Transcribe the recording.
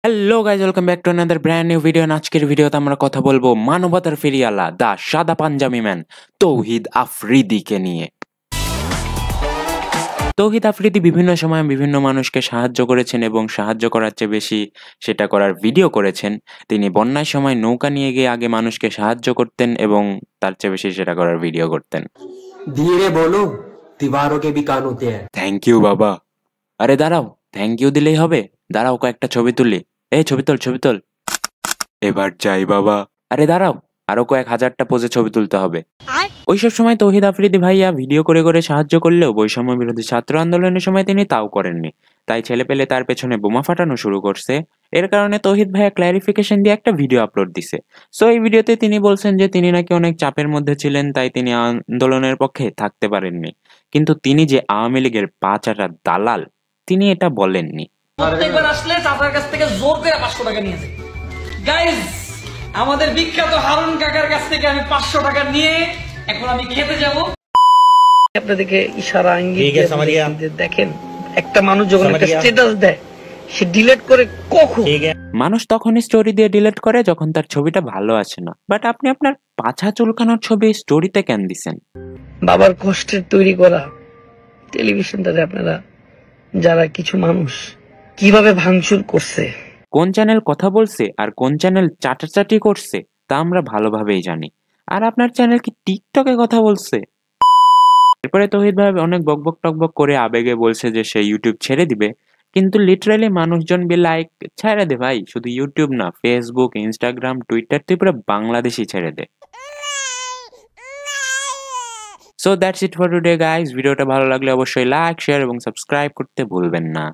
Hello guys, welcome back to another brand new video. আজকের ভিডিওতে আমরা কথা বলবো মানবতার ফেরিওয়ালা দা সাদা পাঞ্জাবি ম্যান তৌহিদ আফ্রিদিকে নিয়ে। তৌহিদ আফ্রিদি বিভিন্ন সময় বিভিন্ন মানুষকে সাহায্য করেছেন এবং সাহায্য করার চেয়ে বেশি সেটা করার ভিডিও করেছেন। তিনি বন্যার সময় নৌকা নিয়ে গিয়ে আগে মানুষকে সাহায্য করতেন এবং তার চেয়ে বেশি সেটা করার ভিডিও করতেন। ধীরে বলো, দীवारों के भी कान होते हैं। থ্যাংক ইউ বাবা। আরে দাঁড়াও, থ্যাংক ইউ দিলেই হবে? দাঁড়াও কয়েকটা ছবি তুলি। এই ছবি তোল। এবার যাই বাবা। আরে দাঁড়াও, আরো কয়েক হাজারটা পোজে ছবি তুলতে হবে। ওইসব সময় তৌহিদ আফ্রিদি ভাইয়া ভিডিও করে করে সাহায্য করলেও বৈষম্য বিরোধী ছাত্র আন্দোলনের সময় তিনি তাও করেননি। তাই ছেলে পেলে তার পেছনে বোমা ফাটানো শুরু করছে। এর কারণে তৌহিদ ভাইয়া ক্ল্যারিফিকেশন দিয়ে একটা ভিডিও আপলোড দিছে। সো এই ভিডিওতে তিনি বলছেন যে তিনি নাকি অনেক চাপের মধ্যে ছিলেন, তাই তিনি আন্দোলনের পক্ষে থাকতে পারেননি। কিন্তু তিনি যে আওয়ামী লীগের পা চাটা দালাল, তিনি এটা বলেননি। প্রত্যেকবার আসলে চাচার কাছ থেকে জোর করে 500 টাকা নিয়ে যাই। গাইস, আমাদের বিখ্যাত হারুন কাকার কাছ থেকে আমি 500 টাকা নিয়ে এখন আমি খেতে যাব। আপনাদেরকে ইশারা ইঙ্গিত দিয়ে দেখেন, একটা মানুষ যখন একটা স্ট্যাটাস দেয় সে ডিলিট করে কখন? মানুষ তখনই স্টোরি দিয়ে ডিলিট করে যখন তার ছবিটা ভালো আসে না। বাট আপনি আপনার পাছা চুলকানোর ছবি স্টোরিতে কেন দিছেন? বাবার কষ্টের তৈরি করা টেলিভিশনটাতে আপনারা যারা কিছু মানুষ কিভাবে ভাঙচুর করছে, কোন চ্যানেল কথা বলছে আর কোন চ্যানেল চাটাচাটি করছে তা আমরা ভালোভাবেই জানি। আর আপনার চ্যানেল কি টিকটকে কথা বলছে? এরপরে তৌহিদ ভাই অনেক বকবক টকবক করে আবেগে বলছে যে সে ইউটিউব ছেড়ে দিবে, কিন্তু লিটারালি মানুষজন বি লাইক, ছেড়ে দে ভাই, শুধু ইউটিউব না, ফেসবুক, ইনস্টাগ্রাম, টুইটার, তুই পুরো বাংলাদেশি ছেড়ে দে। So that's it for today guys. ভিডিওটা ভালো লাগলে অবশ্যই লাইক, শেয়ার এবং সাবস্ক্রাইব করতে ভুলবেন না।